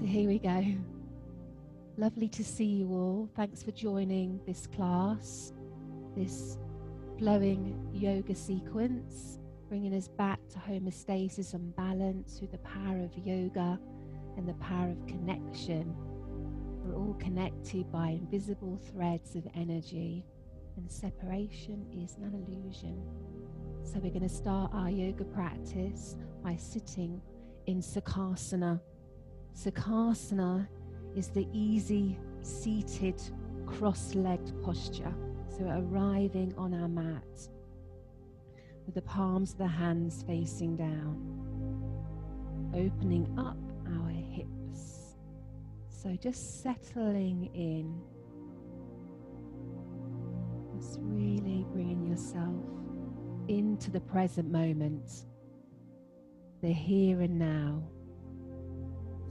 here we go. Lovely to see you all. Thanks for joining this class, this flowing yoga sequence, bringing us back to homeostasis and balance through the power of yoga and the power of connection. We're all connected by invisible threads of energy, and separation is an illusion. So we're going to start our yoga practice by sitting in Sukhasana. Sukhasana is the easy seated cross-legged posture. So arriving on our mat with the palms of the hands facing down, opening up our hips. So just settling in, just really bringing yourself into the present moment, the here and now.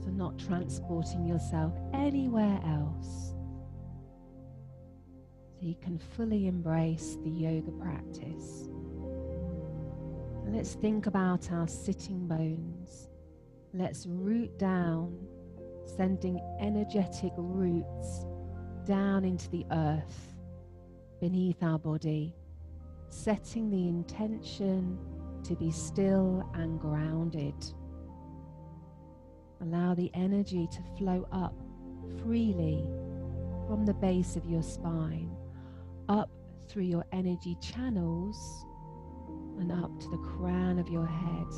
So not transporting yourself anywhere else. So you can fully embrace the yoga practice. And let's think about our sitting bones. Let's root down, sending energetic roots down into the earth beneath our body, setting the intention to be still and grounded. Allow the energy to flow up freely from the base of your spine, up through your energy channels and up to the crown of your head,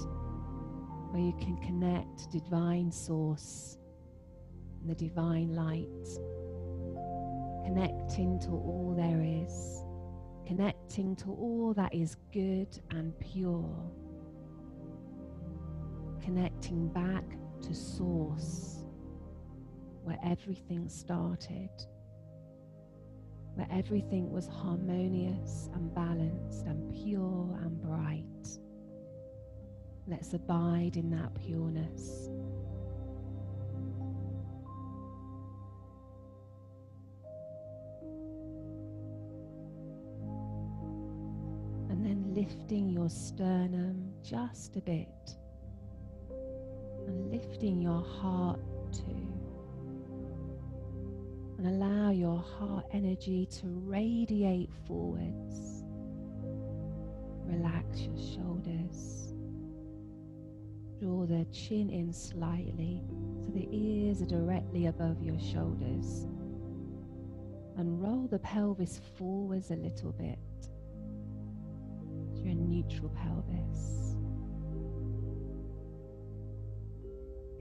where you can connect to divine source and the divine light, connecting to all there is, connecting to all that is good and pure, connecting back to source, where everything started, where everything was harmonious and balanced and pure and bright. Let's abide in that pureness. And then lifting your sternum just a bit, and lifting your heart too, and allow your heart energy to radiate forwards. Relax your shoulders, draw the chin in slightly so the ears are directly above your shoulders, and roll the pelvis forwards a little bit to a neutral pelvis.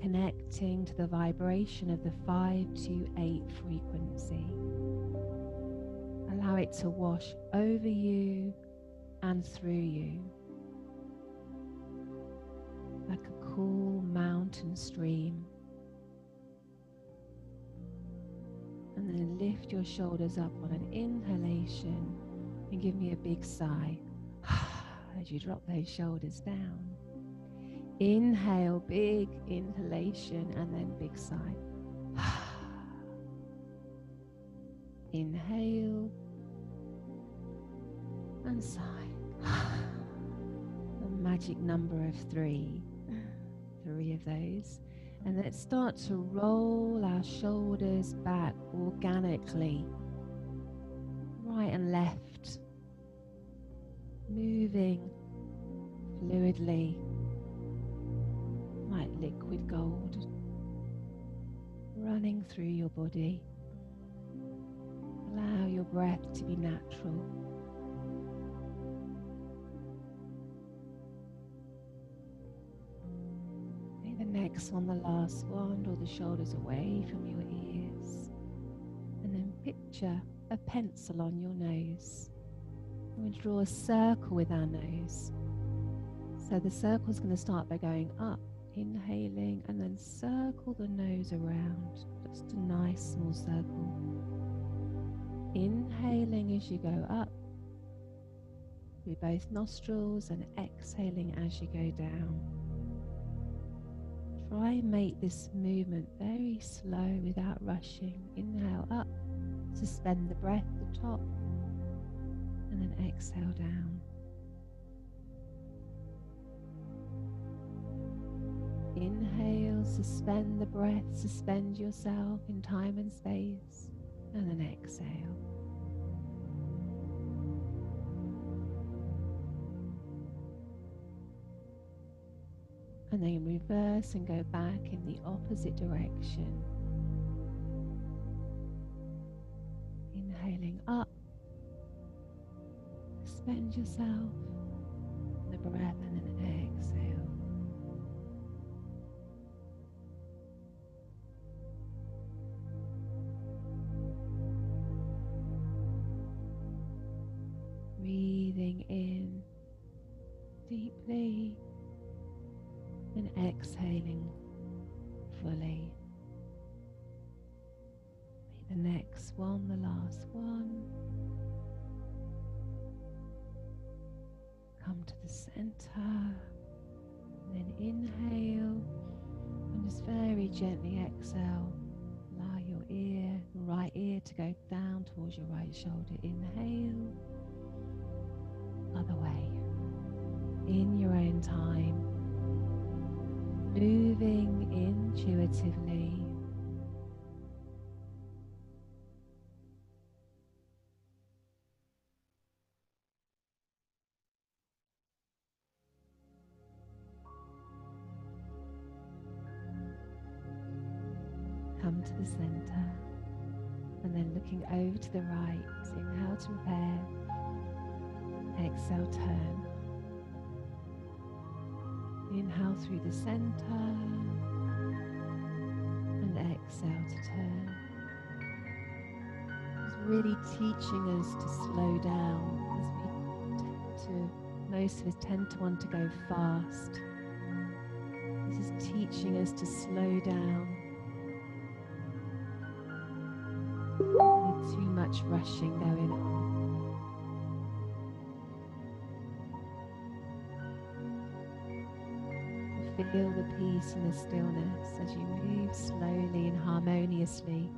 Connecting to the vibration of the 528 frequency. Allow it to wash over you and through you like a cool mountain stream. And then lift your shoulders up on an inhalation and give me a big sigh as you drop those shoulders down. Inhale, big inhalation, and then big sigh. Inhale and sigh. The magic number of 3. 3 of those. And let's start to roll our shoulders back organically, right and left, moving fluidly like liquid gold, running through your body. Allow your breath to be natural. Take the next one, the last one, draw the shoulders away from your ears, and then picture a pencil on your nose. We'll draw a circle with our nose. So the circle is going to start by going up, inhaling, and then circle the nose around, just a nice small circle. Inhaling as you go up through both nostrils and exhaling as you go down. Try and make this movement very slow without rushing. Inhale up, suspend the breath at the top, and then exhale down. Inhale, suspend the breath, suspend yourself in time and space, and then exhale. And then reverse and go back in the opposite direction. Inhaling up, suspend yourself, the breath, and then exhale. Breathing in deeply and exhaling fully. Make the next one the last one. Come to the center, and then inhale, and just very gently exhale. Allow your right ear to go down towards your right shoulder. Inhale, other way, in your own time, moving intuitively. Come to the center, and then looking over to the right, inhale to prepare, exhale, turn. Inhale through the center, and exhale to turn. It's really teaching us to slow down, as most of us tend to want to go fast. This is teaching us to slow down. With too much rushing going on. To feel the peace and the stillness as you move slowly and harmoniously.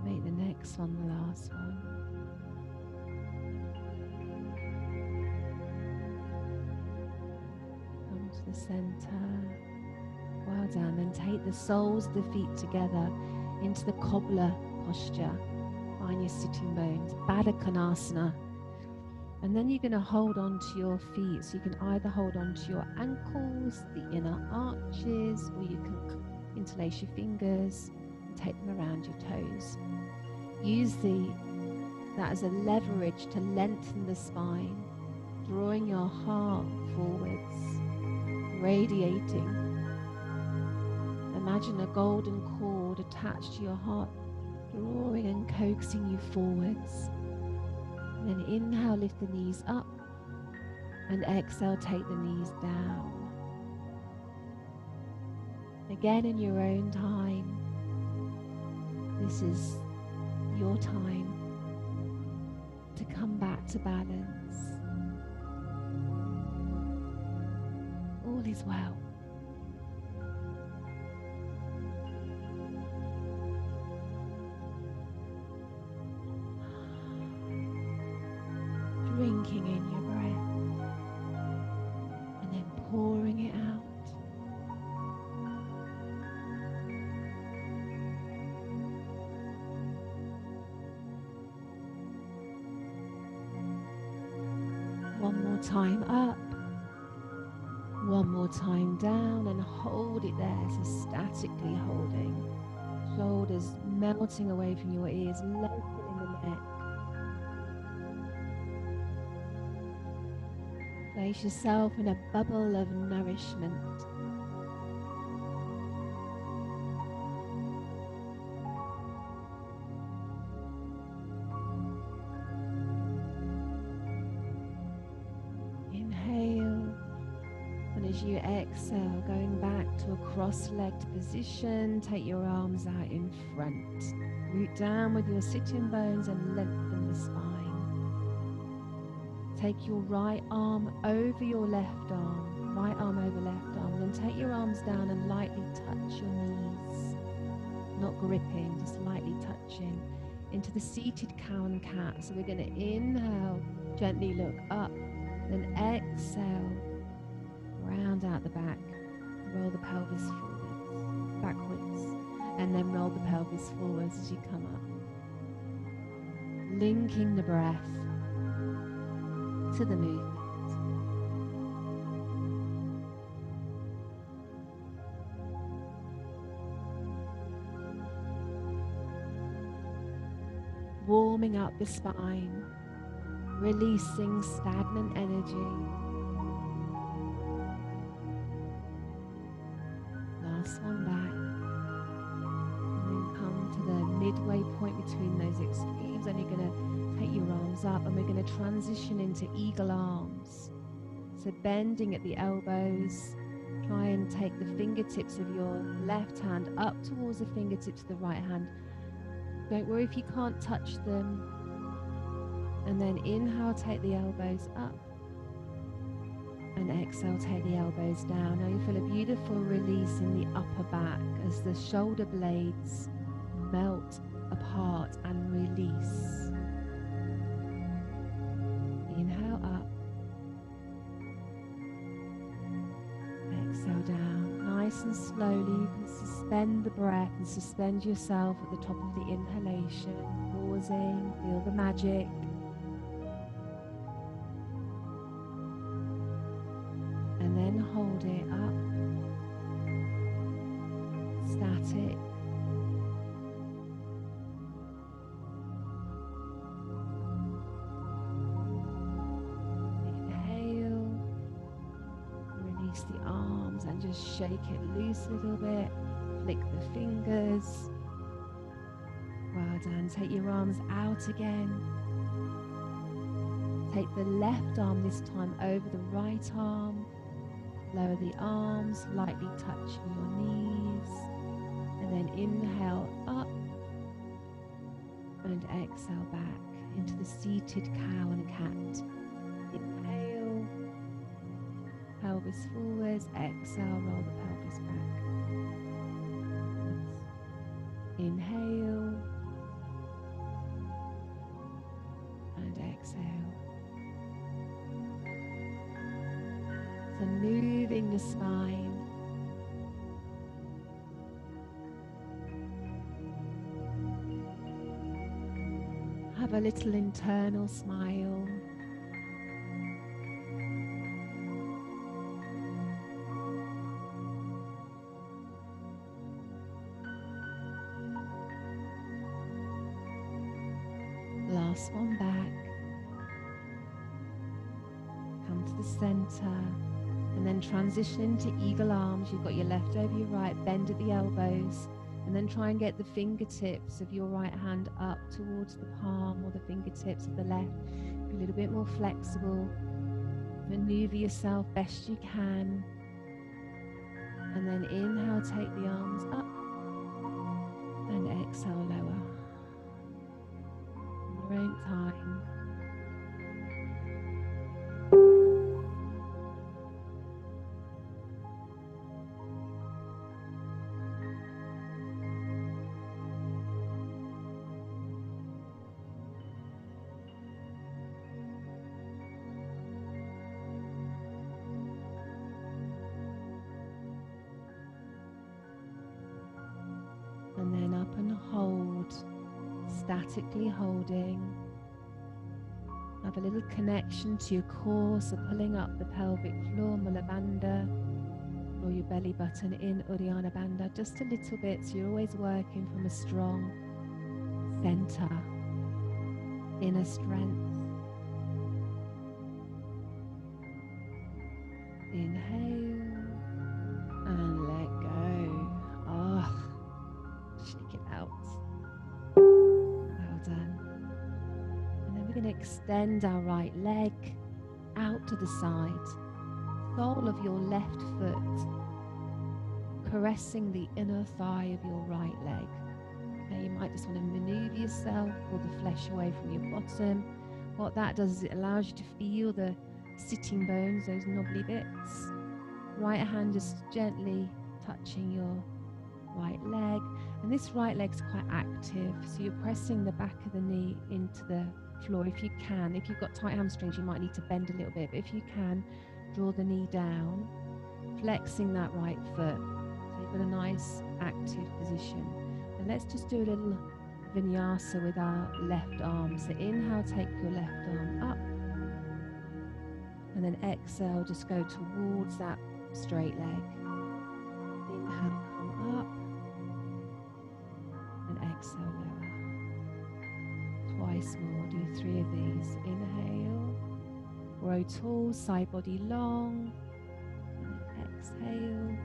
Make the next one the last one. The center, well done. Then take the soles of the feet together into the cobbler posture. Find your sitting bones, Baddha Konasana. And then you're going to hold on to your feet. So you can either hold on to your ankles, the inner arches, or you can interlace your fingers and take them around your toes. Use that as a leverage to lengthen the spine, drawing your heart forwards. Radiating. Imagine a golden cord attached to your heart, drawing and coaxing you forwards. And then inhale, lift the knees up, and exhale, take the knees down. Again in your own time. This is your time to come back to balance. All is well. Drinking in your breath and then pouring it out. One more time up. One more time down, and hold it there, so statically holding. Shoulders melting away from your ears, lengthening the neck. Place yourself in a bubble of nourishment. As you exhale, going back to a cross-legged position, take your arms out in front. Root down with your sitting bones and lengthen the spine. Take your right arm over your left arm, right arm over left arm, and then take your arms down and lightly touch your knees. Not gripping, just lightly touching into the seated cow and cat. So we're going to inhale, gently look up, Then exhale, round out the back, roll the pelvis forwards, backwards, and then roll the pelvis forwards as you come up. Linking the breath to the movement. Warming up the spine, releasing stagnant energy. Last one back. And then come to the midway point between those extremes, and you're going to take your arms up and we're going to transition into eagle arms. So bending at the elbows, try and take the fingertips of your left hand up towards the fingertips of the right hand. Don't worry if you can't touch them. And then inhale, take the elbows up. And exhale, take the elbows down. Now you feel a beautiful release in the upper back as the shoulder blades melt apart and release. Inhale up. Exhale down. Nice and slowly, you can suspend the breath and suspend yourself at the top of the inhalation. Pausing, feel the magic. And then hold it up. Static. The arms and just shake it loose a little bit. Flick the fingers. Well done. Take your arms out again. Take the left arm this time over the right arm. Lower the arms, lightly touching your knees. And then inhale up and exhale back into the seated cow and cat. Inhale. Pelvis forwards, exhale, roll the pelvis back. Inhale and exhale. So moving the spine. Have a little internal smile. Last one back. Come to the center and then transition into eagle arms. You've got your left over your right, bend at the elbows, and then try and get the fingertips of your right hand up towards the palm or the fingertips of the left. Be a little bit more flexible. Maneuver yourself best you can. And then inhale, take the arms up, and exhale, lower. Your own time. And then up and hold. Statically holding. Have a little connection to your core, so pulling up the pelvic floor, Mula Bandha, or your belly button in Uddiyana Bandha, just a little bit, so you're always working from a strong center, inner strength. Inhale and let go. Ah, shake it out. Well done. And then we're going to extend our right leg out to the side. Sole of your left foot caressing the inner thigh of your right leg. Now you might just want to maneuver yourself, pull the flesh away from your bottom. What that does is it allows you to feel the sitting bones, those knobbly bits. Right hand just gently touching your right leg, And this right leg's quite active, so you're pressing the back of the knee into the floor if you can. If you've got tight hamstrings, you might need to bend a little bit, but if you can, draw the knee down, flexing that right foot. So you've got a nice active position. And let's just do a little vinyasa with our left arm. So inhale, take your left arm up, and then exhale, just go towards that straight leg. Inhale, come up, and exhale, lower. Twice more, do 3 of these. Inhale, grow tall, side body long, and exhale.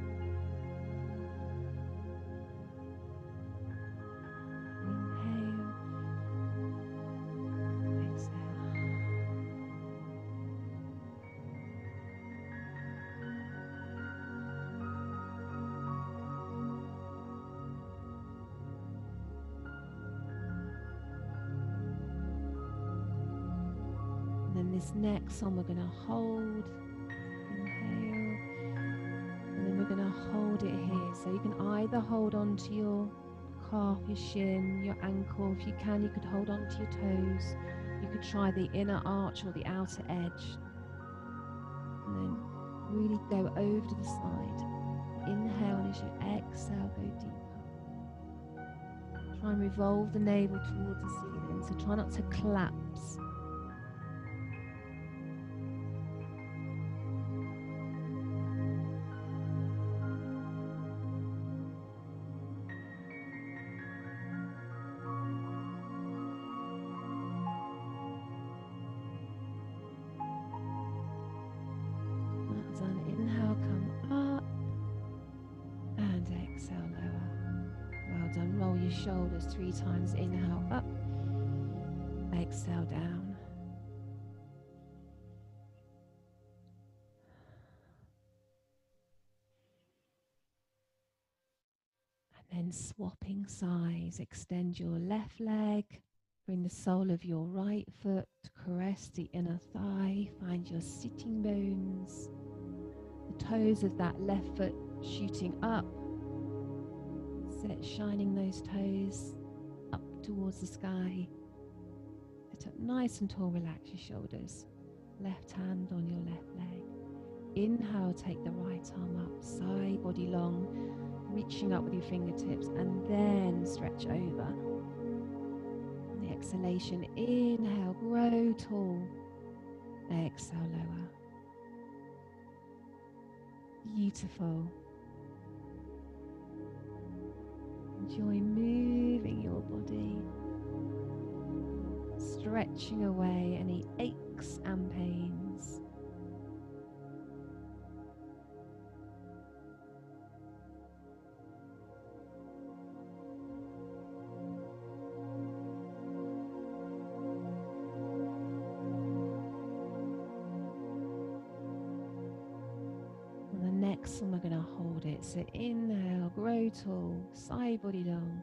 Inhale, exhale. And then this next one we're going to hold. Inhale, and then we're going to hold it here. So you can either hold on to your calf, your shin, your ankle. If you can, you could hold on to your toes. You could try the inner arch or the outer edge. And then really go over to the side. Inhale, and as you exhale, go deeper. Try and revolve the navel towards the ceiling. So try not to collapse. Inhale, come up, and exhale, lower. Well done. Roll your shoulders 3 times. Inhale, up, exhale, down. And then swapping sides. Extend your left leg. Bring the sole of your right foot to caress the inner thigh. Find your sitting bones. The toes of that left foot shooting up. Sit, shining those toes up towards the sky. Sit up nice and tall, relax your shoulders. Left hand on your left leg. Inhale, take the right arm up, side body long, reaching up with your fingertips, and then stretch over. On the exhalation, inhale, grow tall. Exhale, lower. Beautiful. Enjoy moving your body, stretching away any aches and pains. Next one, we're going to hold it. So inhale, grow tall, side body long.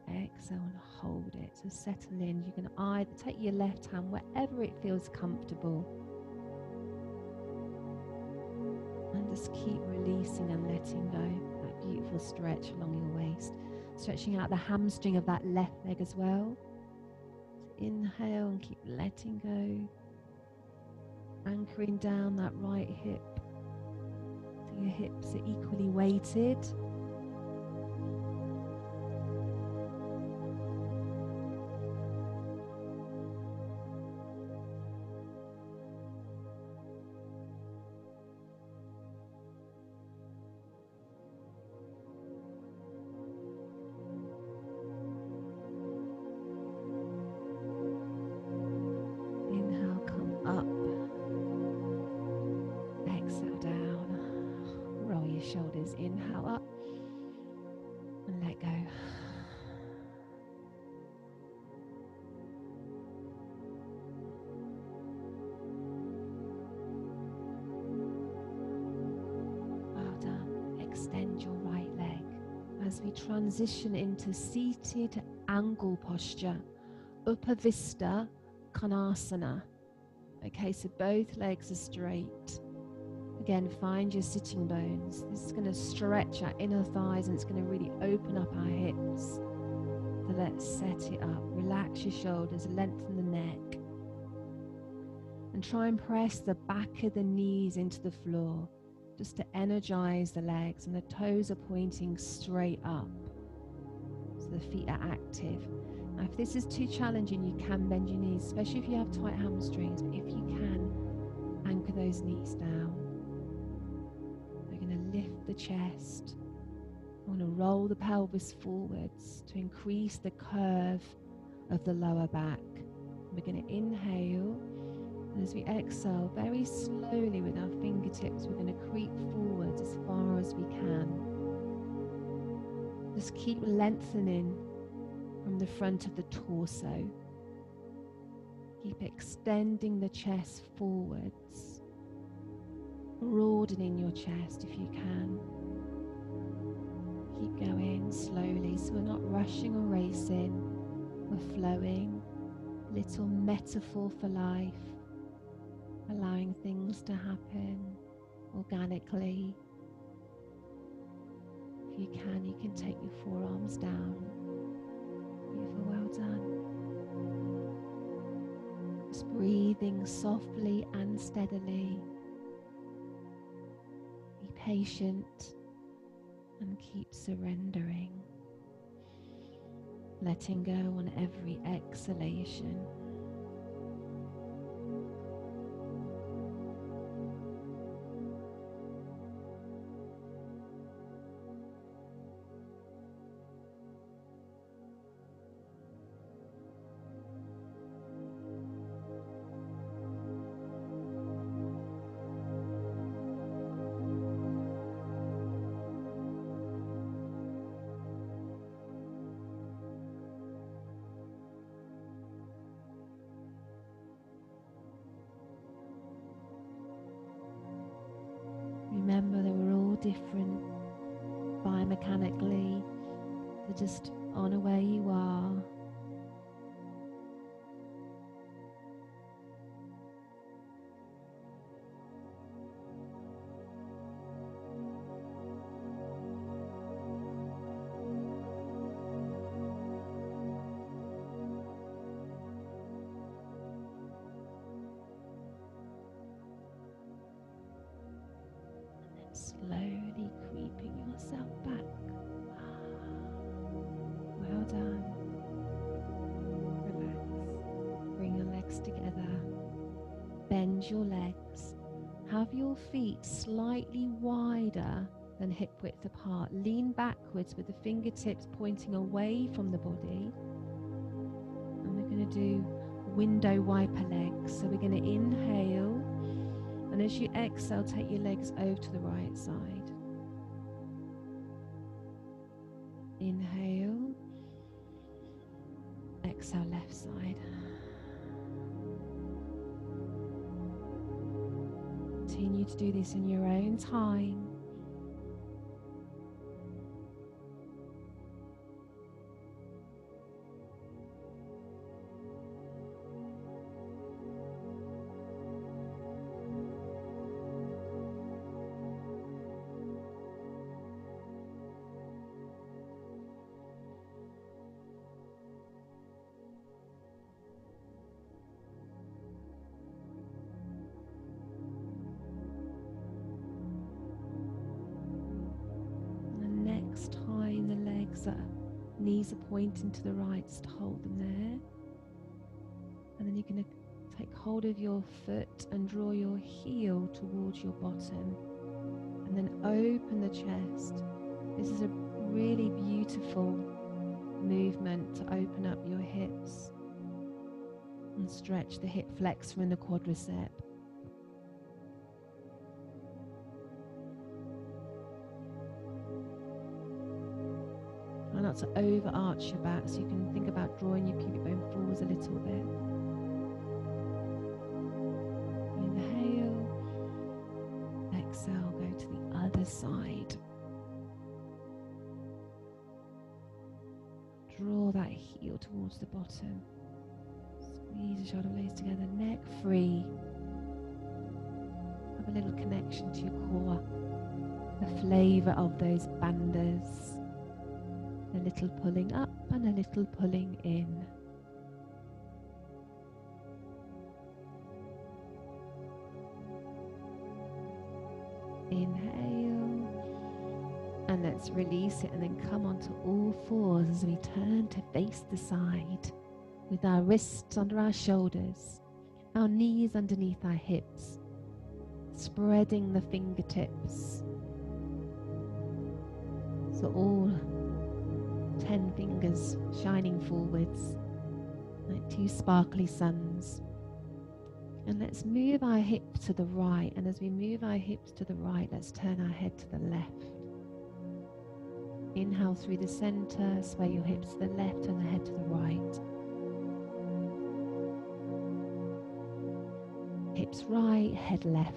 Exhale and hold it. So settle in. You can either take your left hand wherever it feels comfortable. And just keep releasing and letting go. That beautiful stretch along your waist. Stretching out the hamstring of that left leg as well. So inhale and keep letting go. Anchoring down that right hip. Your hips are equally weighted. Inhale, come up. Exhale, down. Roll your shoulders, inhale up and let go. Well done. Extend your right leg as we transition into seated angle posture, Upavista Konasana. Okay, so both legs are straight. Again, find your sitting bones. This is going to stretch our inner thighs and it's going to really open up our hips. So let's set it up. Relax your shoulders, lengthen the neck. And try and press the back of the knees into the floor just to energize the legs, and the toes are pointing straight up. So the feet are active. Now, if this is too challenging, you can bend your knees, especially if you have tight hamstrings. But if you can, anchor those knees down. We're going to lift the chest. I want to roll the pelvis forwards to increase the curve of the lower back. We're going to inhale, and as we exhale, very slowly with our fingertips, we're going to creep forwards as far as we can. Just keep lengthening from the front of the torso. Keep extending the chest forwards, broadening your chest if you can. Keep going slowly, so we're not rushing or racing, we're flowing. Little metaphor for life, allowing things to happen organically. If you can take your forearms down. Beautiful, well done. Just breathing softly and steadily. Be patient and keep surrendering. Letting go on every exhalation. Remember that we're all different biomechanically, so just honor where you are. Slowly creeping yourself back. Well done. Relax. Bring your legs together. Bend your legs. Have your feet slightly wider than hip width apart. Lean backwards with the fingertips pointing away from the body. And we're going to do window wiper legs. So we're going to inhale. And as you exhale, take your legs over to the right side. Inhale. Exhale, left side. Continue to do this in your own time. Tying the legs up, knees are pointing to the right, just hold them there. And then you're going to take hold of your foot and draw your heel towards your bottom. And then open the chest. This is a really beautiful movement to open up your hips and stretch the hip flexor and the quadricep. Not to overarch your back, so you can think about drawing your pubic bone forwards a little bit. Inhale, exhale, go to the other side. Draw that heel towards the bottom. Squeeze the shoulder blades together, neck free. Have a little connection to your core, the flavour of those bandhas, a little pulling up and a little pulling in. Inhale, and let's release it and then come onto all fours as we turn to face the side with our wrists under our shoulders, our knees underneath our hips, spreading the fingertips. So all 10 fingers shining forwards like two sparkly suns. And let's move our hip to the right. And as we move our hips to the right, let's turn our head to the left. Inhale through the center, sway your hips to the left and the head to the right. Hips right, head left.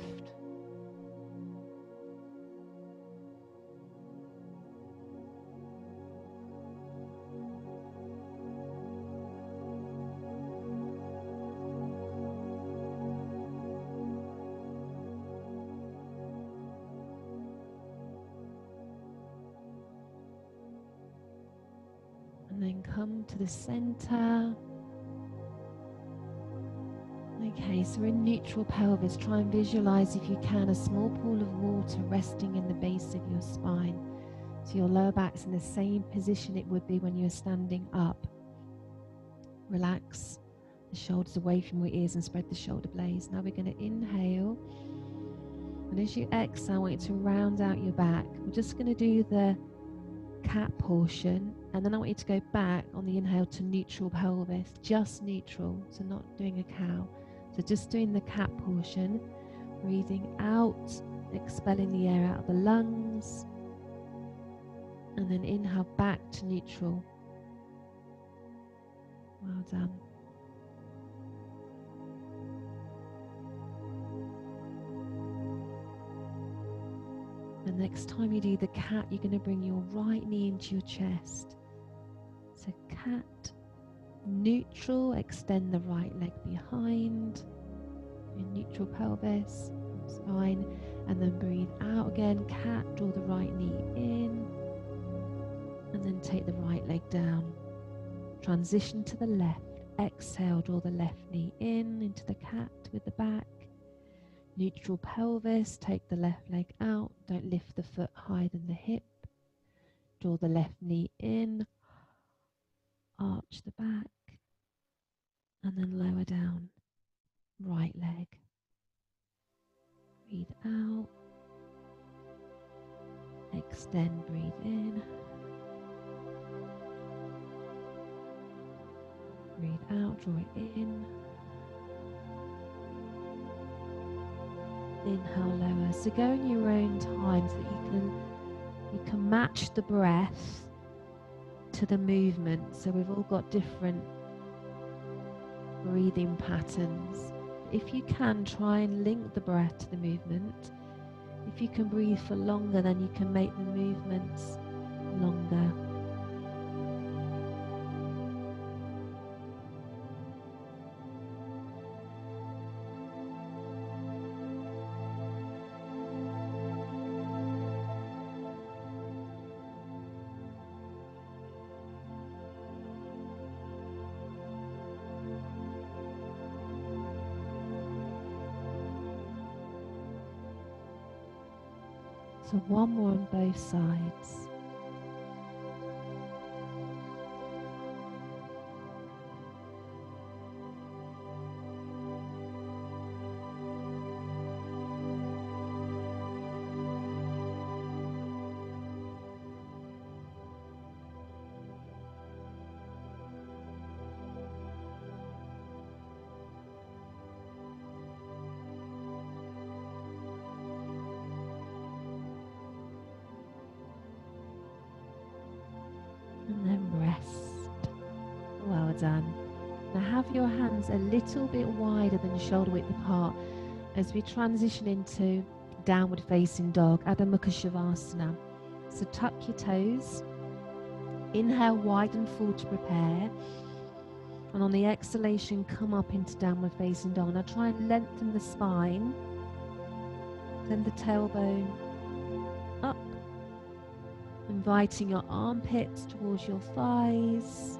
And then come to the center. Okay, so we're in neutral pelvis. Try and visualize, if you can, a small pool of water resting in the base of your spine. So your lower back's in the same position it would be when you're standing up. Relax the shoulders away from your ears and spread the shoulder blades. Now we're going to inhale. And as you exhale, I want you to round out your back. We're just going to do the cat portion, and then I want you to go back on the inhale to neutral pelvis, just neutral, so not doing a cow. So just doing the cat portion, breathing out, expelling the air out of the lungs, and then inhale back to neutral. Well done. And next time you do the cat, you're going to bring your right knee into your chest. So cat, neutral, extend the right leg behind, your neutral pelvis, spine, and then breathe out again. Cat, draw the right knee in, and then take the right leg down. Transition to the left. Exhale, draw the left knee in into the cat with the back. Neutral pelvis, take the left leg out, don't lift the foot higher than the hip. Draw the left knee in, arch the back, and then lower down. Right leg. Breathe out. Extend, breathe in. Breathe out, draw it in. Inhale, lower. So go in your own time so that you can match the breath to the movement. So we've all got different breathing patterns. If you can, try and link the breath to the movement. If you can breathe for longer, then you can make the movements longer. So one more on both sides. And then rest. Well done. Now have your hands a little bit wider than shoulder width apart as we transition into downward facing dog, Adho Mukha Shavasana. So tuck your toes, inhale, widen forward to prepare, and on the exhalation come up into downward facing dog. Now try and lengthen the spine Send the tailbone up, inviting your armpits towards your thighs.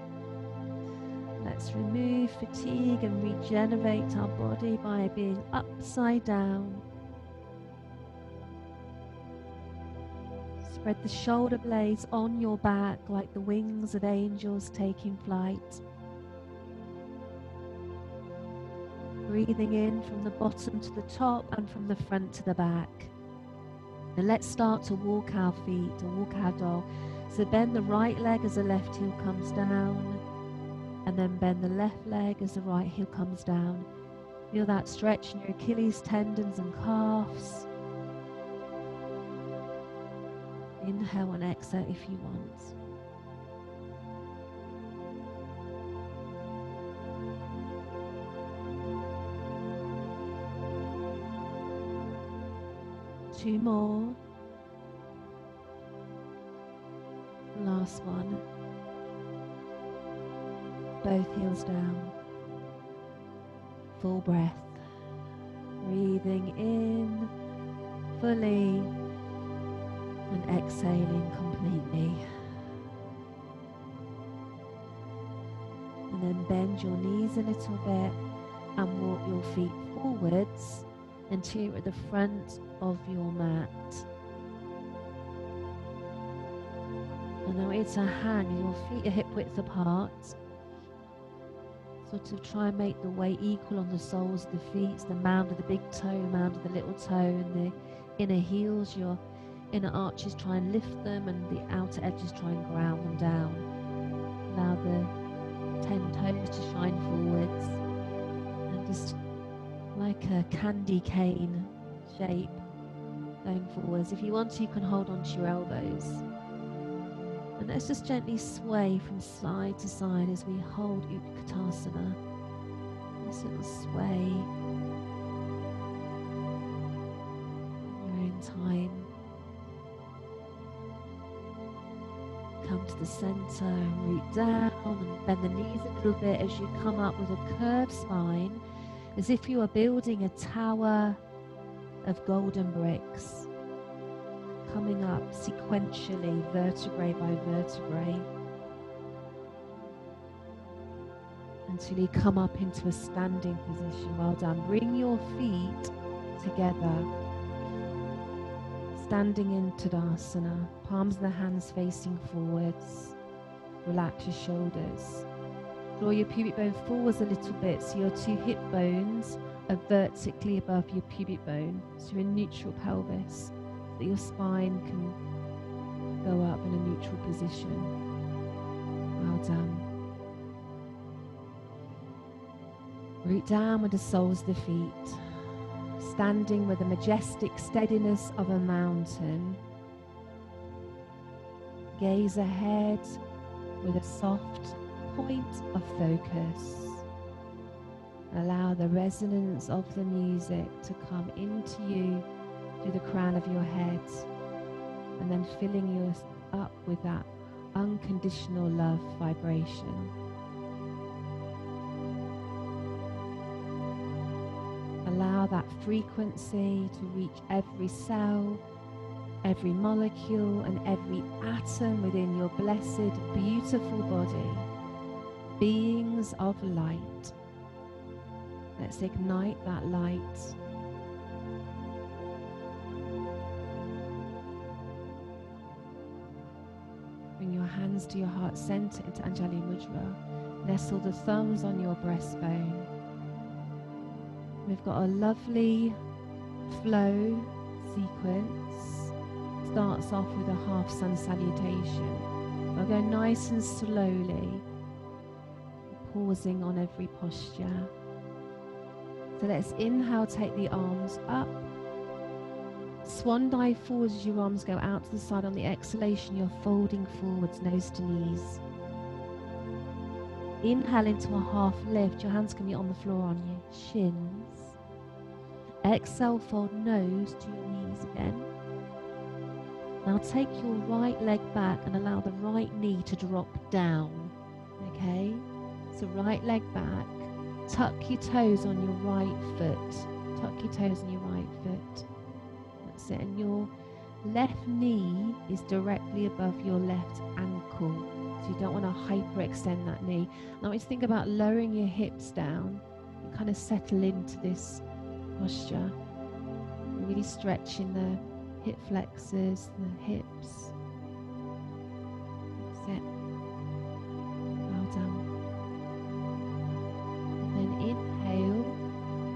Let's remove fatigue and regenerate our body by being upside down. Spread the shoulder blades on your back like the wings of angels taking flight. Breathing in from the bottom to the top and from the front to the back. And let's start to walk our feet, to walk our dog. So bend the right leg as the left heel comes down, and then bend the left leg as the right heel comes down. Feel that stretch in your Achilles tendons and calves. Inhale and exhale if you want. Two more. Last one. Both heels down. Full breath. Breathing in fully and exhaling completely. And then bend your knees a little bit and walk your feet forwards until you're at the front of your mat. And now it's a hang, your feet are hip width apart. Sort of try and make the weight equal on the soles of the feet, so the mound of the big toe, mound of the little toe, and the inner heels, your inner arches try and lift them, and the outer edges try and ground them down. Allow the 10 toes to shine forwards, and just like a candy cane shape going forwards. If you want to, you can hold on to your elbows. And let's just gently sway from side to side as we hold Utkatasana. This little sway in your own time. Come to the center, root down, and bend the knees a little bit as you come up with a curved spine, as if you are building a tower of golden bricks, coming up sequentially, vertebrae by vertebrae, until you come up into a standing position. Well done. Bring your feet together, standing in Tadasana, palms of the hands facing forwards. Relax your shoulders. Draw your pubic bone forwards a little bit so your two hip bones are vertically above your pubic bone, so you're in neutral pelvis, so that your spine can go up in a neutral position. Well done. Root down with the soles of the feet, standing with the majestic steadiness of a mountain. Gaze ahead with a soft point of focus. Allow the resonance of the music to come into you through the crown of your head, and then filling you up with that unconditional love vibration. Allow that frequency to reach every cell, every molecule, and every atom within your blessed, beautiful body. Beings of light. Let's ignite that light. Bring your hands to your heart center into Anjali Mudra. Nestle the thumbs on your breastbone. We've got a lovely flow sequence. Starts off with a half sun salutation. We'll go nice and slowly, pausing on every posture. So let's inhale, take the arms up. Swan dive forwards as your arms go out to the side. On the exhalation, you're folding forwards, nose to knees. Inhale into a half lift. Your hands can be on the floor on your shins. Exhale, fold nose to your knees again. Now take your right leg back and allow the right knee to drop down. Okay? So right leg back. Tuck your toes on your right foot. Tuck your toes on your right foot. it, and your left knee is directly above your left ankle. So you don't want to hyperextend that knee. Now just think about lowering your hips down and kind of settle into this posture. Really stretching the hip flexors, the hips. That's it. Well done. And then inhale.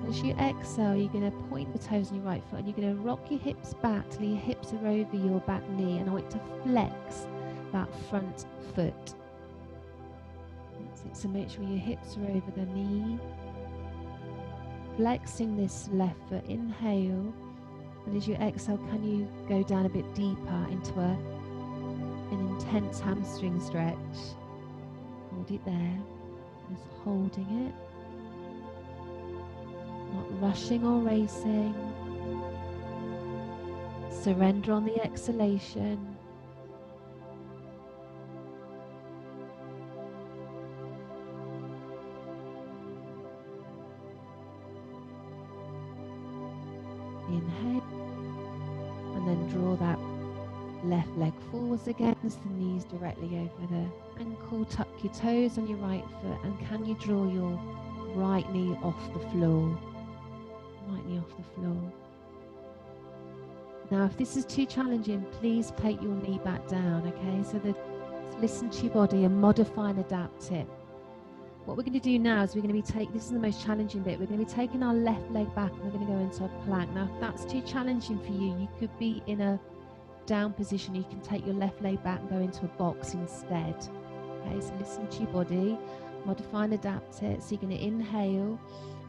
As you exhale, you're going to point the toes on your right foot and you're going to rock your hips back till your hips are over your back knee, and I want to flex that front foot. That's it. So make sure your hips are over the knee. Flexing this left foot, inhale, and as you exhale, can you go down a bit deeper into an intense hamstring stretch? Hold it there, just holding it. Not rushing or racing. Surrender on the exhalation. Inhale. And then draw that left leg forwards against the knees directly over the ankle. Tuck your toes on your right foot, and can you draw your right knee off the floor? Right knee off the floor. Now, if this is too challenging, please take your knee back down, okay? So listen to your body and modify and adapt it. What we're going to do now is we're going to be this is the most challenging bit. We're going to be taking our left leg back and we're going to go into a plank. Now, if that's too challenging for you, you could be in a down position. You can take your left leg back and go into a box instead. Okay, so listen to your body, modify and adapt it. So you're going to inhale.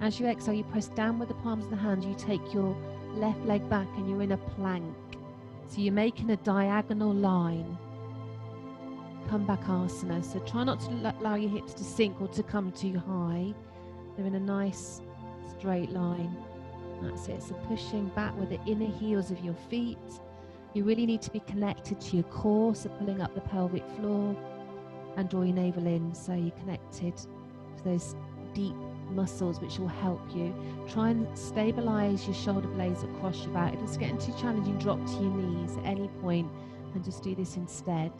As you exhale, you press down with the palms of the hands. You take your left leg back and you're in a plank. So you're making a diagonal line. Come back asana. So try not to allow your hips to sink or to come too high. They're in a nice straight line. That's it. So pushing back with the inner heels of your feet. You really need to be connected to your core. So pulling up the pelvic floor and draw your navel in. So you're connected to those deep muscles which will help you. Try and stabilize your shoulder blades across your back. If it's getting too challenging, drop to your knees at any point and just do this instead.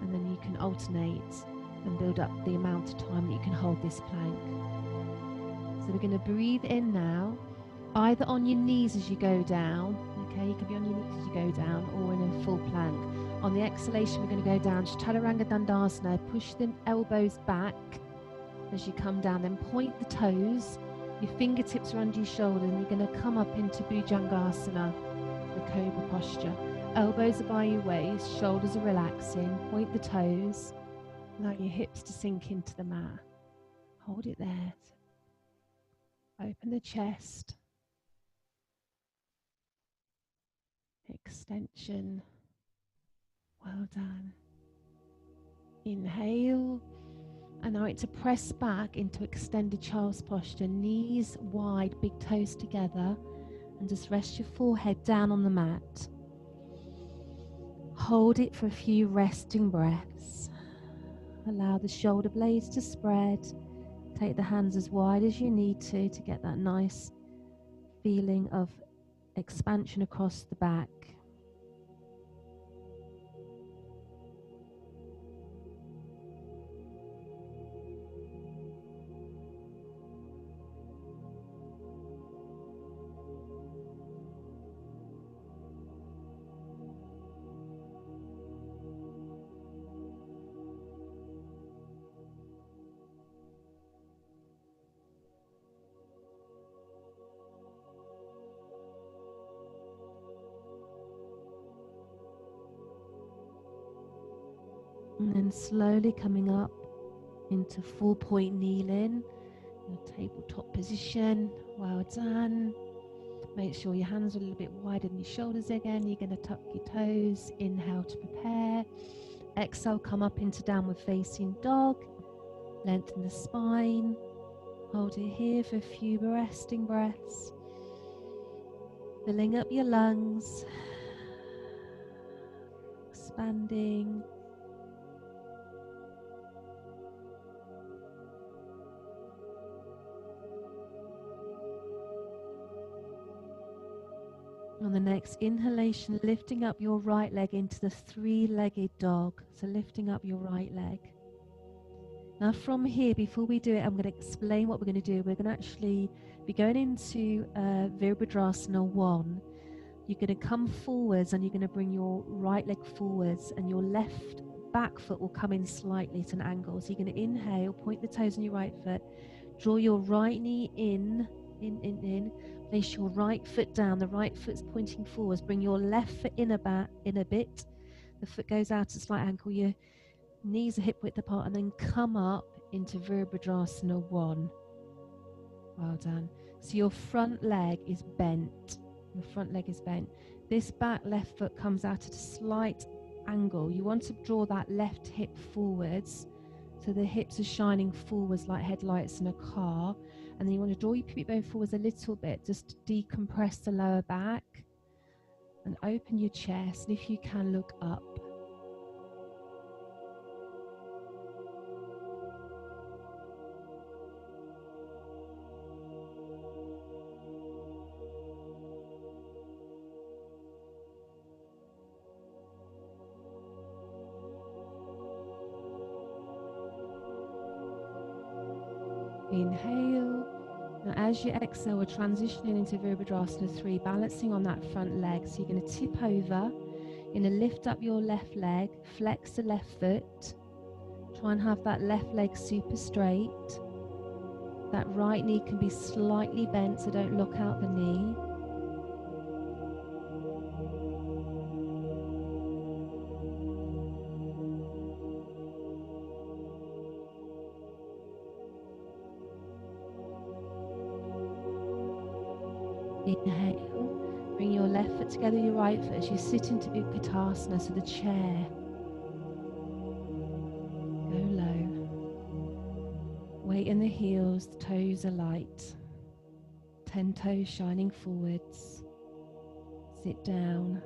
And then you can alternate and build up the amount of time that you can hold this plank. So we're going to breathe in now, either on your knees as you go down, okay, you can be on your knees as you go down, or in a full plank. On the exhalation, we're going to go down Chaturanga Dandasana, push the elbows back as you come down, then point the toes, your fingertips are under your shoulder, and you're going to come up into Bhujangasana, the cobra posture. Elbows are by your waist, shoulders are relaxing, point the toes, allow your hips to sink into the mat. Hold it there. Open the chest. Extension. Well done. Inhale. And now to press back into extended child's posture, knees wide, big toes together, and just rest your forehead down on the mat. Hold it for a few resting breaths. Allow the shoulder blades to spread. Take the hands as wide as you need to get that nice feeling of expansion across the back. And then slowly coming up into 4-point kneeling, your tabletop position. Well done. Make sure your hands are a little bit wider than your shoulders again. You're going to tuck your toes. Inhale to prepare. Exhale, come up into downward facing dog. Lengthen the spine. Hold it here for a few resting breaths. Filling up your lungs. Expanding. On the next inhalation, lifting up your right leg into the three-legged dog. So lifting up your right leg. Now from here, before we do it, I'm going to explain what we're going to do. We're going to actually be going into Virabhadrasana 1. You're going to come forwards and you're going to bring your right leg forwards and your left back foot will come in slightly at an angle. So you're going to inhale, point the toes on your right foot, draw your right knee in, place your right foot down, the right foot's pointing forwards, bring your left foot in a bit, the foot goes out at a slight angle, your knees are hip width apart, and then come up into Virabhadrasana 1. Well done. So your front leg is bent. Your front leg is bent. This back left foot comes out at a slight angle. You want to draw that left hip forwards, so the hips are shining forwards like headlights in a car. And then you want to draw your pubic bone forwards a little bit, just to decompress the lower back. And open your chest, and if you can, look up. Inhale. Now as you exhale, we're transitioning into Virabhadrasana 3, balancing on that front leg. So you're going to tip over, you're going to lift up your left leg, flex the left foot, try and have that left leg super straight. That right knee can be slightly bent, so don't lock out the knee. Inhale, bring your left foot together with your right foot as you sit into Utkatasana, so the chair. Go low. Weight in the heels, the toes are light. 10 toes shining forwards. Sit down.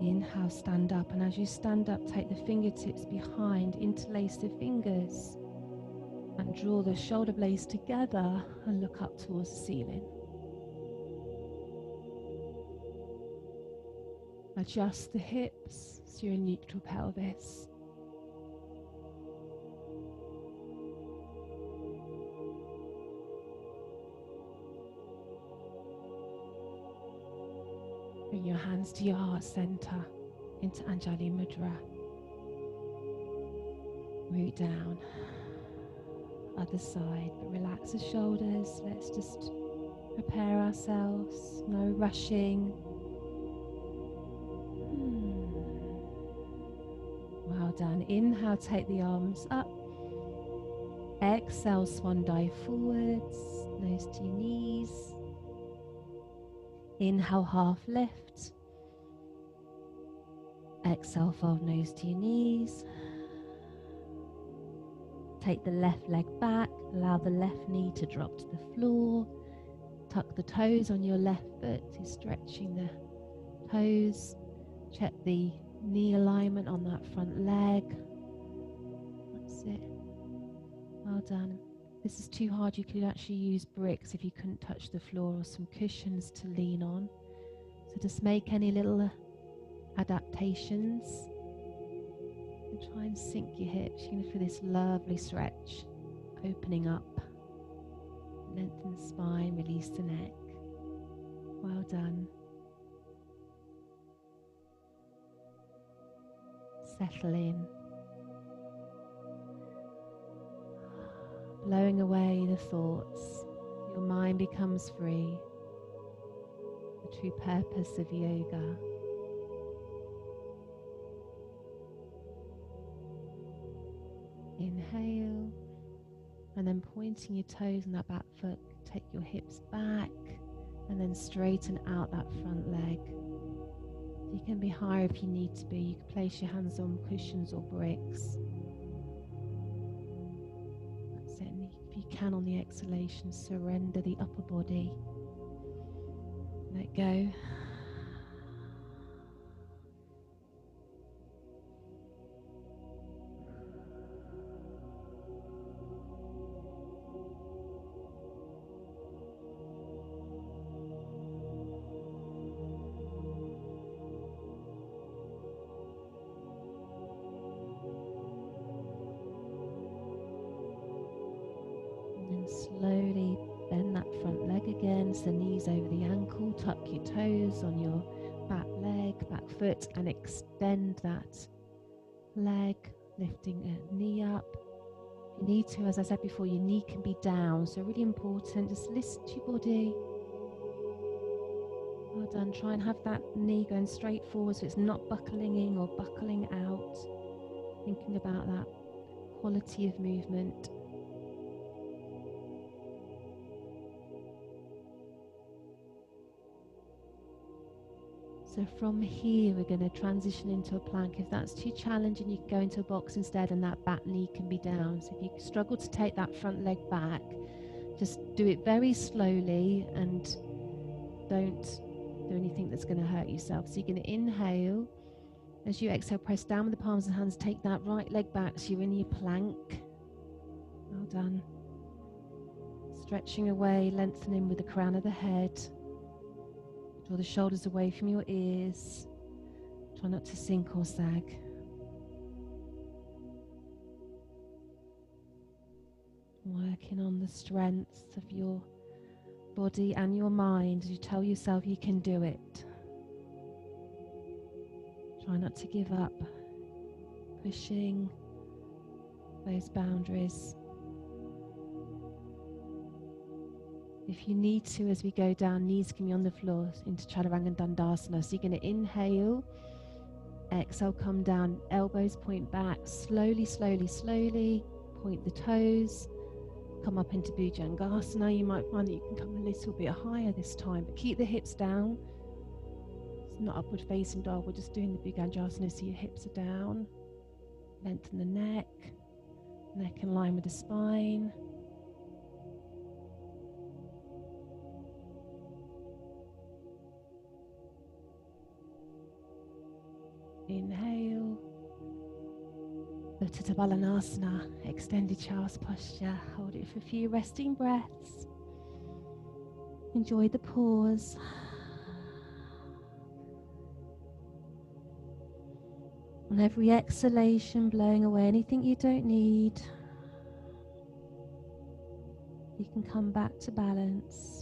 Inhale, stand up, and as you stand up, take the fingertips behind, interlace the fingers, and draw the shoulder blades together and look up towards the ceiling. Adjust the hips so you're in neutral pelvis. Bring your hands to your heart center, into Anjali Mudra. Root down. Other side, but relax the shoulders. Let's just prepare ourselves. No rushing. Well done. Inhale, take the arms up. Exhale, swan dive forwards, nose to your knees. Inhale, half lift. Exhale, fold nose to your knees. Take the left leg back, allow the left knee to drop to the floor. Tuck the toes on your left foot, so stretching the toes. Check the knee alignment on that front leg. That's it. Well done. If this is too hard, you could actually use bricks if you couldn't touch the floor, or some cushions to lean on. So just make any little adaptations and try and sink your hips. You're going to feel this lovely stretch, opening up. Lengthen the spine, release the neck. Well done. Settle in. Blowing away the thoughts, your mind becomes free. The true purpose of yoga. Inhale, and then pointing your toes on that back foot, take your hips back and then straighten out that front leg. You can be higher if you need to be. You can place your hands on cushions or bricks. That's it. And if you can, on the exhalation, surrender the upper body. Let go. over the ankle, tuck your toes on your back leg, back foot, and extend that leg, lifting a knee up. If you need to, as I said before, your knee can be down, so really important, just listen to your body. Well done. Try and have that knee going straight forward so it's not buckling in or buckling out. Thinking about that quality of movement. So from here, we're going to transition into a plank. If that's too challenging, you can go into a box instead, and that back knee can be down. So if you struggle to take that front leg back, just do it very slowly and don't do anything that's going to hurt yourself. So you're going to inhale. As you exhale, press down with the palms of the hands. Take that right leg back so you're in your plank. Well done. Stretching away, lengthening with the crown of the head. Draw the shoulders away from your ears. Try not to sink or sag. Working on the strength of your body and your mind as you tell yourself you can do it. Try not to give up. Pushing those boundaries. If you need to, as we go down, knees can be on the floor into Chaturanga Dandasana. So you're going to inhale, exhale, come down, elbows point back, slowly, slowly, slowly, point the toes, come up into Bhujangasana. You might find that you can come a little bit higher this time, but keep the hips down. It's not upward facing dog, we're just doing the Bhujangasana so your hips are down. Lengthen the neck in line with the spine. Inhale, Utthita Balanasana, extended child's posture. Hold it for a few resting breaths. Enjoy the pause. On every exhalation, blowing away anything you don't need. You can come back to balance.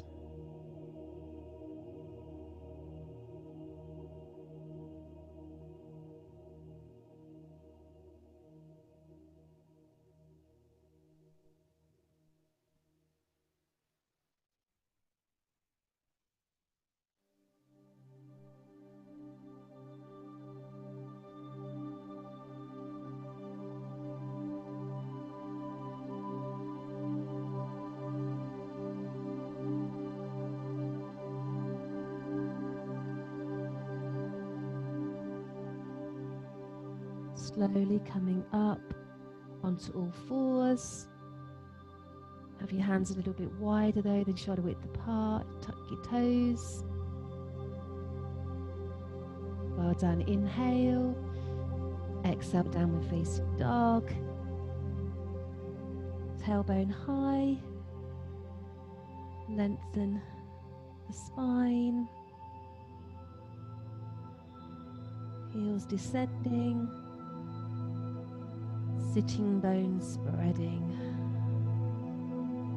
Slowly coming up onto all fours. Have your hands a little bit wider though than shoulder width apart. Tuck your toes. Well done. Inhale. Exhale, downward facing dog. Tailbone high. Lengthen the spine. Heels descending. Sitting bones spreading.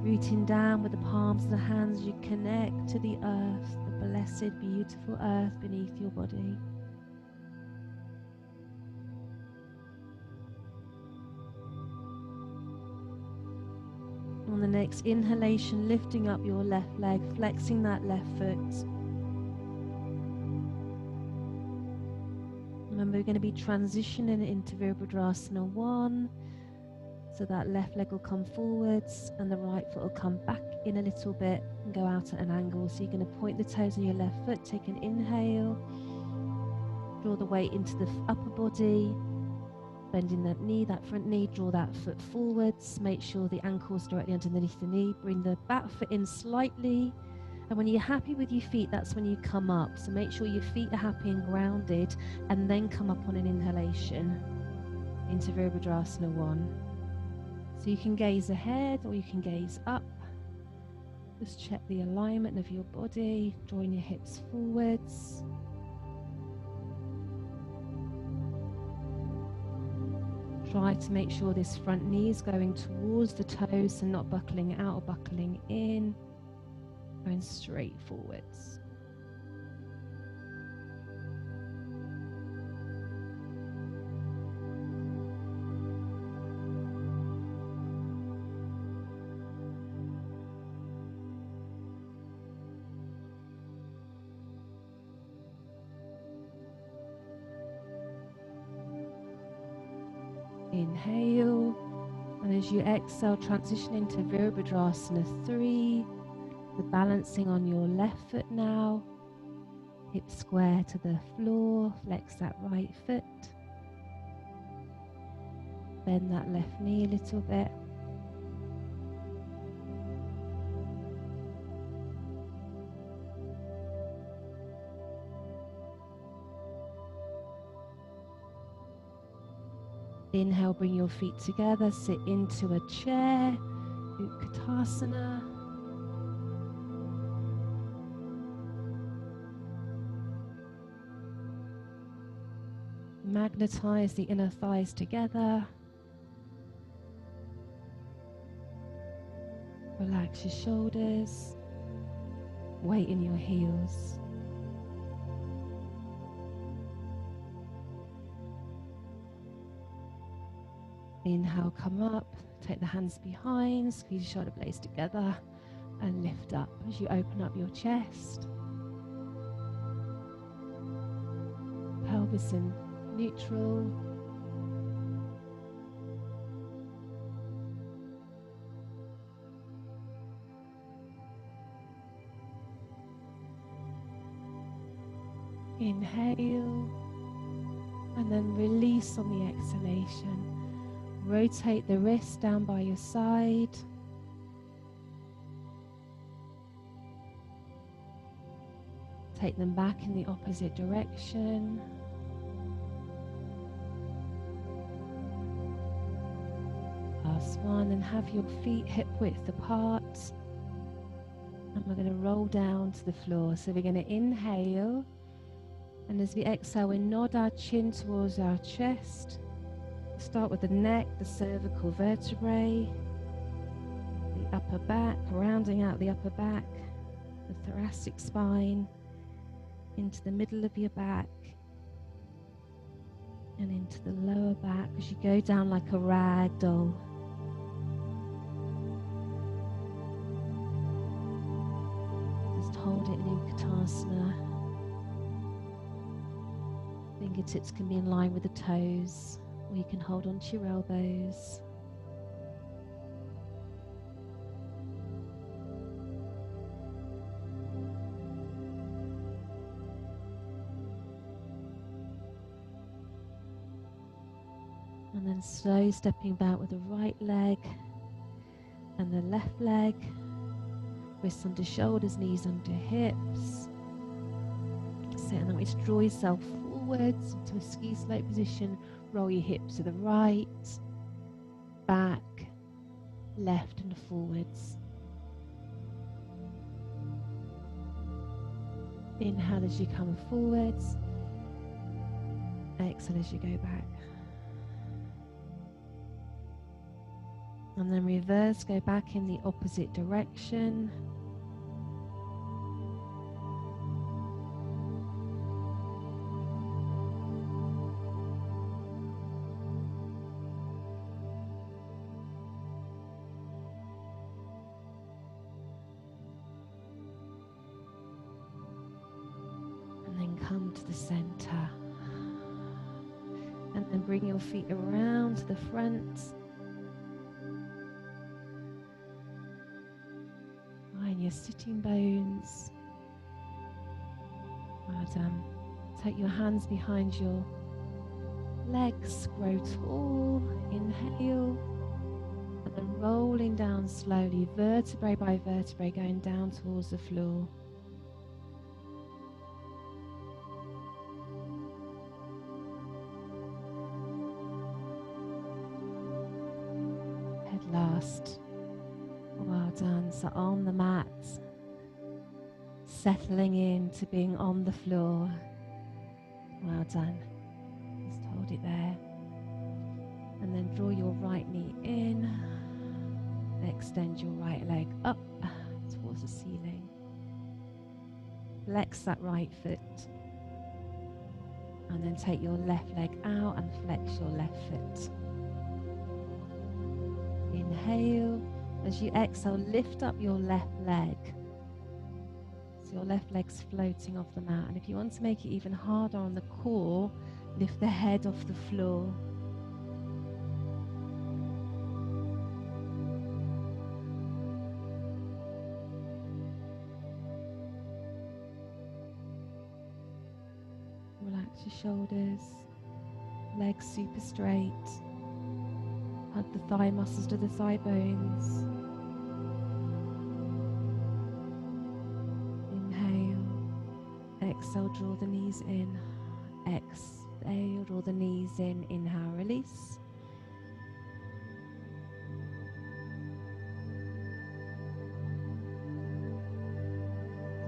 Rooting down with the palms of the hands, you connect to the earth, the blessed, beautiful earth beneath your body. On the next inhalation, lifting up your left leg, flexing that left foot. Remember, we're going to be transitioning into Virabhadrasana 1. So that left leg will come forwards and the right foot will come back in a little bit and go out at an angle. So you're going to point the toes on your left foot, take an inhale, draw the weight into the upper body, bending that knee, that front knee, draw that foot forwards, make sure the ankle is directly underneath the knee, bring the back foot in slightly. And when you're happy with your feet, that's when you come up. So make sure your feet are happy and grounded, and then come up on an inhalation into Virabhadrasana 1. So you can gaze ahead or you can gaze up. Just check the alignment of your body, drawing your hips forwards. Try to make sure this front knee is going towards the toes and not buckling out or buckling in. going straight forwards. Inhale, and as you exhale, transition into Virabhadrasana 3, the balancing on your left foot now, hip square to the floor, flex that right foot, bend that left knee a little bit. Inhale, bring your feet together, sit into a chair, Utkatasana. Magnetize the inner thighs together. Relax your shoulders, weight in your heels. Inhale, come up, take the hands behind, squeeze your shoulder blades together and lift up as you open up your chest. Pelvis in neutral. Inhale and then release on the exhalation. Rotate the wrists down by your side. Take them back in the opposite direction. Last one, and have your feet hip width apart. And we're going to roll down to the floor. So we're going to inhale, and as we exhale, we nod our chin towards our chest. Start with the neck, the cervical vertebrae, the upper back, rounding out the upper back, the thoracic spine, into the middle of your back, and into the lower back as you go down like a rag doll. Just hold it in Utkatasana. Fingertips can be in line with the toes, or you can hold onto your elbows. And then slowly stepping back with the right leg and the left leg. Wrists under shoulders, knees under hips. So, and then we just draw yourself forwards into a ski slope position. Roll your hips to the right, back, left and forwards. Inhale as you come forwards. Exhale as you go back. And then reverse, go back in the opposite direction. Come to the center, and then bring your feet around to the front. Line your sitting bones. Well done. Take your hands behind your legs, grow tall. Inhale, and then rolling down slowly, vertebrae by vertebrae, going down towards the floor. Last. Well done. So on the mat, settling into being on the floor. Well done. Just hold it there. And then draw your right knee in. Extend your right leg up towards the ceiling. flex that right foot. And then take your left leg out and flex your left foot. Inhale. As you exhale, lift up your left leg. So your left leg's floating off the mat. And if you want to make it even harder on the core, lift the head off the floor. Relax your shoulders, legs super straight. Hug the thigh muscles to the thigh bones. Inhale. Exhale, draw the knees in. Exhale, draw the knees in. Inhale, release.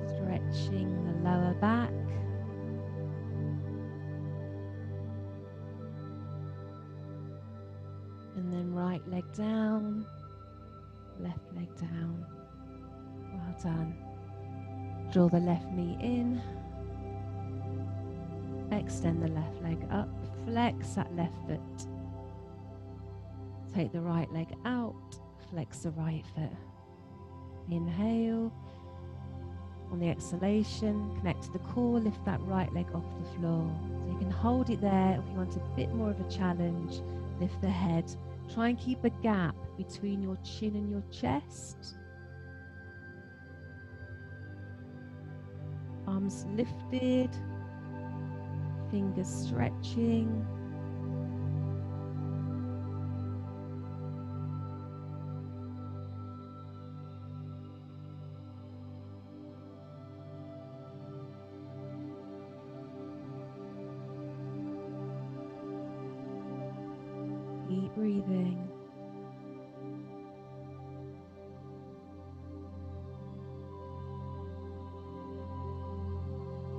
Stretching the lower back. And then right leg down, left leg down. Well done. Draw the left knee in. Extend the left leg up. Flex that left foot. Take the right leg out. Flex the right foot. Inhale. On the exhalation, connect to the core. Lift that right leg off the floor. So you can hold it there. If you want a bit more of a challenge, lift the head. Try and keep a gap between your chin and your chest. Arms lifted, fingers stretching. Keep breathing.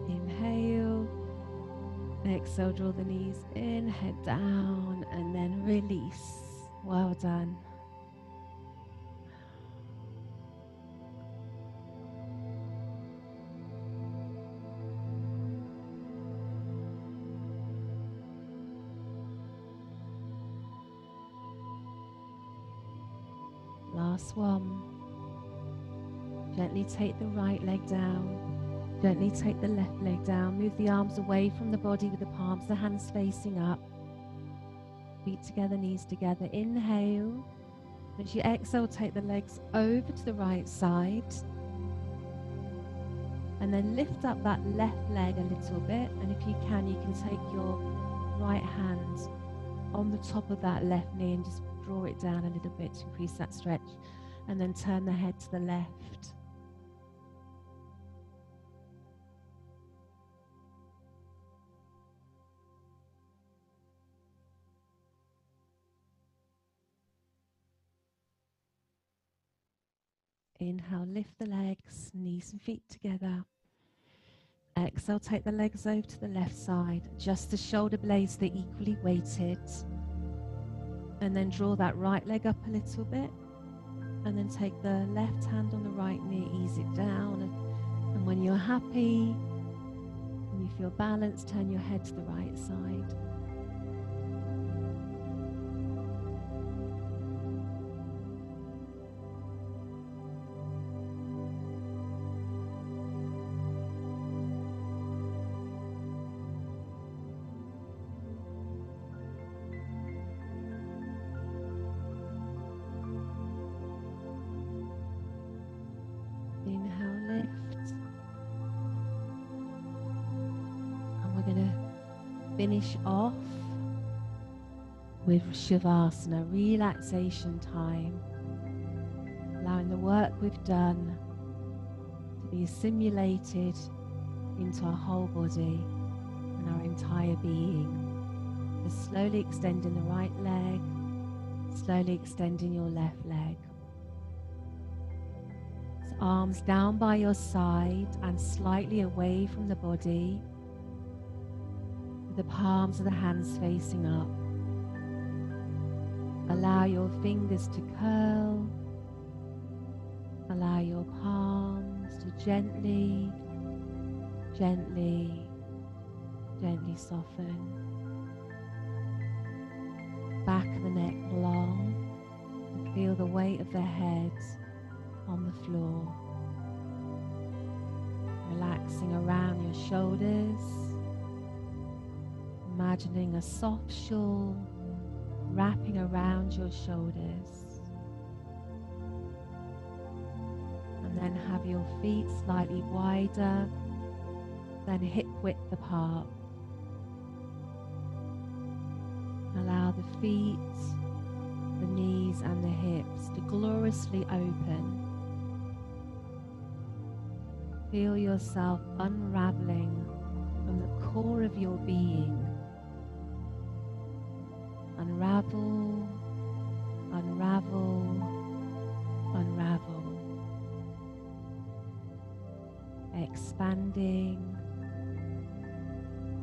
Inhale. Exhale, draw the knees in, head down, and then release. Well done. Last one. Gently take the right leg down. Gently take the left leg down. Move the arms away from the body with the palms, the hands facing up. Feet together, knees together. Inhale. As you exhale, take the legs over to the right side. And then lift up that left leg a little bit. And if you can take your right hand on the top of that left knee and just draw it down a little bit to increase that stretch. And then turn the head to the left. Inhale, lift the legs, knees and feet together. Exhale, take the legs over to the left side. Just the shoulder blades, they're equally weighted. And then draw that right leg up a little bit. And then take the left hand on the right knee, ease it down. And when you're happy, and you feel balanced, turn your head to the right side. Inhale, lift. And we're going to finish off with Shavasana, relaxation time. Allowing the work we've done to be assimilated into our whole body and our entire being. Just slowly extending the right leg, slowly extending your left leg. Arms down by your side and slightly away from the body, with the palms of the hands facing up. Allow your fingers to curl. Allow your palms to gently Gently, gently soften. Back of the neck long, and feel the weight of the head on the floor. Relaxing around your shoulders, imagining a soft shawl wrapping around your shoulders. And then have your feet slightly wider than hip width apart. Allow the feet, the knees and the hips to gloriously open. Feel yourself unraveling from the core of your being. Unravel, unravel, unravel. Expanding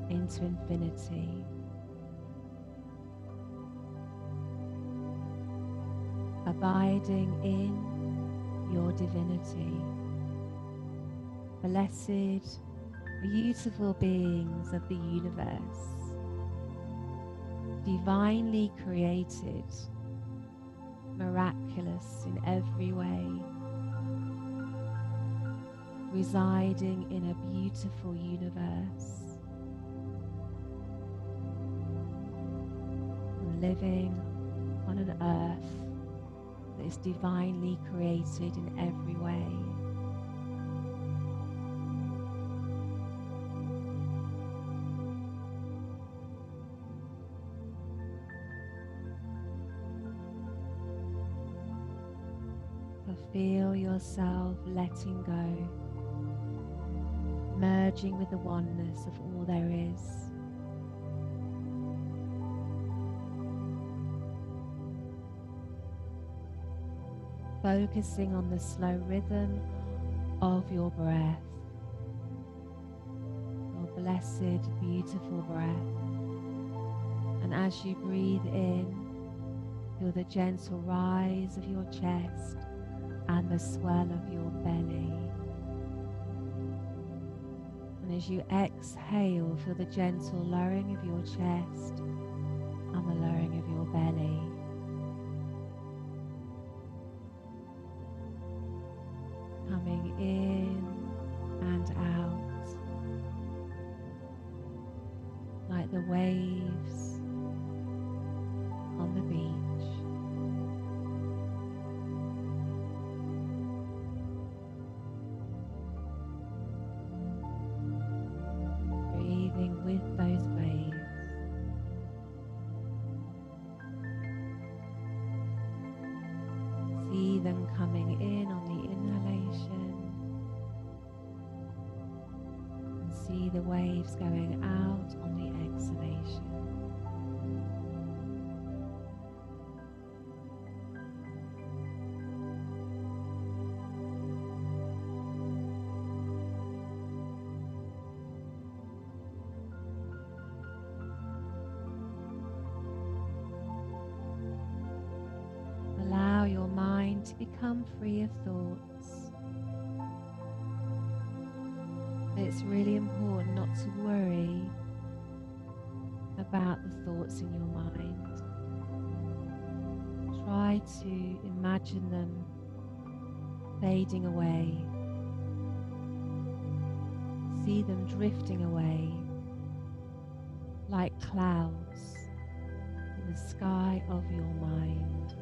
into infinity. Abiding in your divinity. Blessed, beautiful beings of the universe, divinely created, miraculous in every way, residing in a beautiful universe, living on an earth that is divinely created in every way. Feel yourself letting go, merging with the oneness of all there is. Focusing on the slow rhythm of your breath, your blessed, beautiful breath. And as you breathe in, feel the gentle rise of your chest and the swell of your belly. And as you exhale, feel the gentle lowering of your chest and the lowering of your belly. Coming in and out like the waves on the beach. With those waves, see them coming in on the inhalation and see the waves going out on the exhalation. Allow your mind to become free of thoughts. It's really important not to worry about the thoughts in your mind. Try to imagine them fading away. See them drifting away like clouds in the sky of your mind.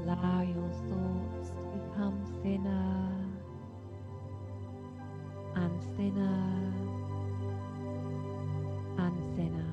Allow your thoughts to become thinner and thinner and thinner.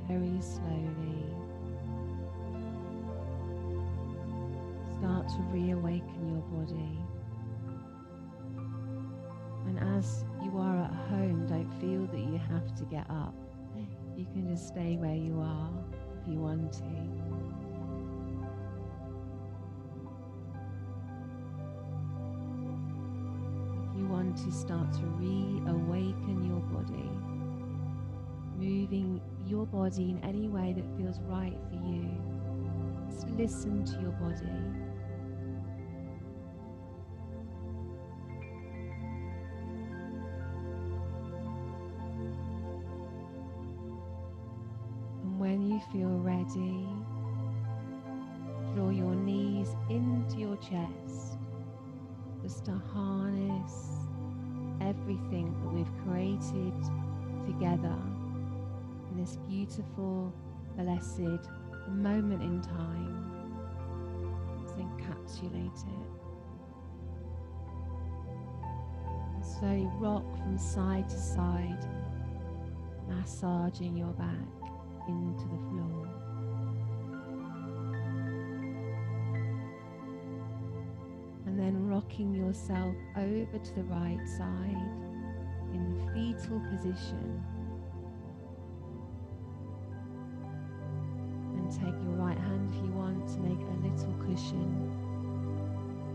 very slowly start to reawaken your body. And as you are at home, don't feel that you have to get up. You can just stay where you are if you want to. If you want to start to reawaken your body, moving your body in any way that feels right for you, just listen to your body. When you feel ready, draw your knees into your chest, just to harness everything that we've created together in this beautiful, blessed moment in time. Let's encapsulate it. And slowly rock from side to side, massaging your back into the floor. And then rocking yourself over to the right side in fetal position. And take your right hand if you want to make a little cushion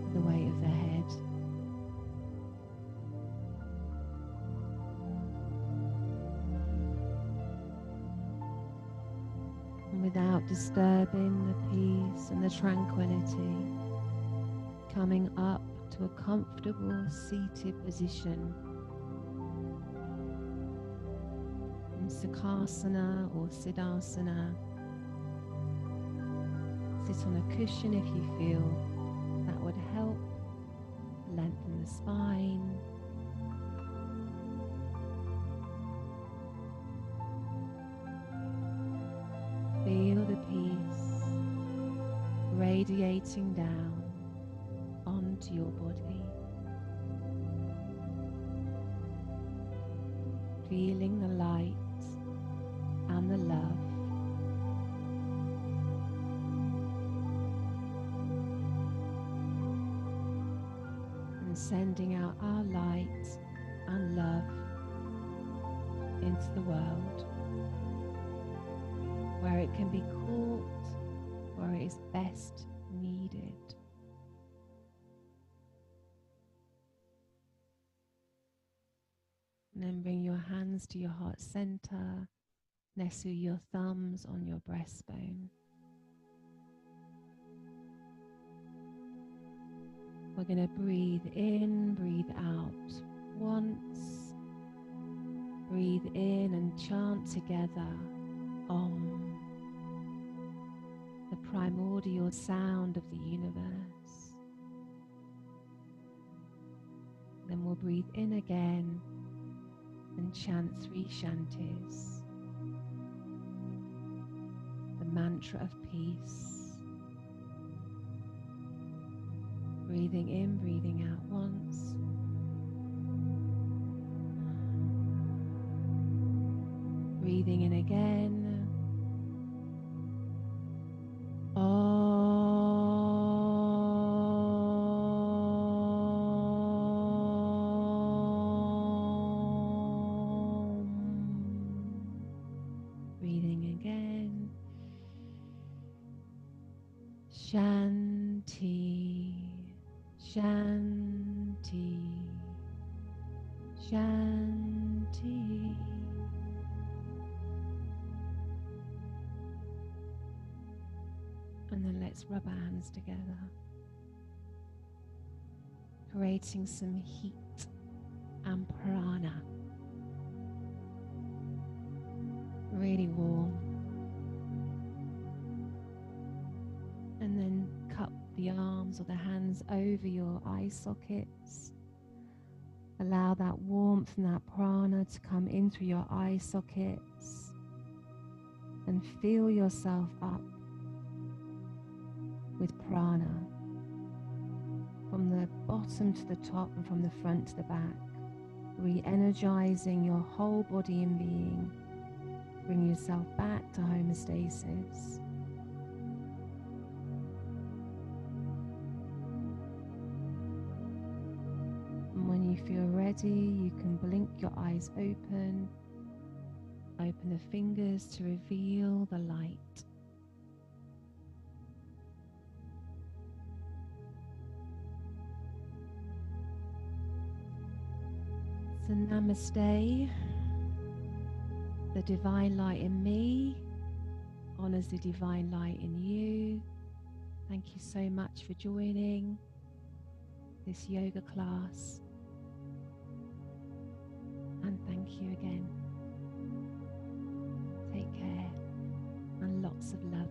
for the weight of the head. Without disturbing the peace and the tranquility, coming up to a comfortable seated position in Sukhasana or Siddhasana. Sit on a cushion if you feel that would help. Lengthen the spine. Feel the peace radiating down onto your body. Feeling the light and the love. And sending out our light and love into the world, where it can be caught, where it is best needed. And then bring your hands to your heart center, nestle your thumbs on your breastbone. We're going to breathe in, breathe out once. Breathe in and chant together Om, the primordial sound of the universe. Then we'll breathe in again and chant 3 shantis, the mantra of peace. Breathing in, breathing out once. Breathing in again. Breathing again. Shanti, Shanti, Shanti. And then let's rub our hands together, creating some heat and prana. Really warm. And then cup the arms or the hands over your eye sockets. Allow that warmth and that prana to come in through your eye sockets and fill yourself up with prana from the bottom to the top and from the front to the back, re-energizing your whole body and being, Bring yourself back to homeostasis. And when you feel ready, you can blink your eyes open. Open the fingers to reveal the light. So namaste. The divine light in me honors the divine light in you. Thank you so much for joining this yoga class. And thank you again. Take care and lots of love.